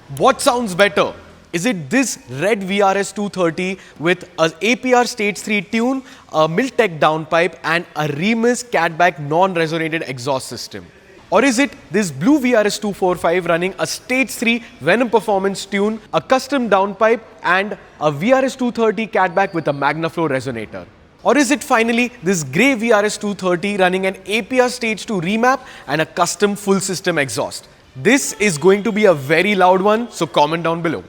What sounds better? Is it this red VRS 230 with a APR Stage 3 tune, a Miltech downpipe and a Remus catback non-resonated exhaust system? Or is it this blue VRS 245 running a Stage 3 Venom performance tune, a custom downpipe and a VRS 230 catback with a MagnaFlow resonator? Or is it finally this grey VRS 230 running an APR Stage 2 remap and a custom full system exhaust? This is going to be a very loud one, so comment down below.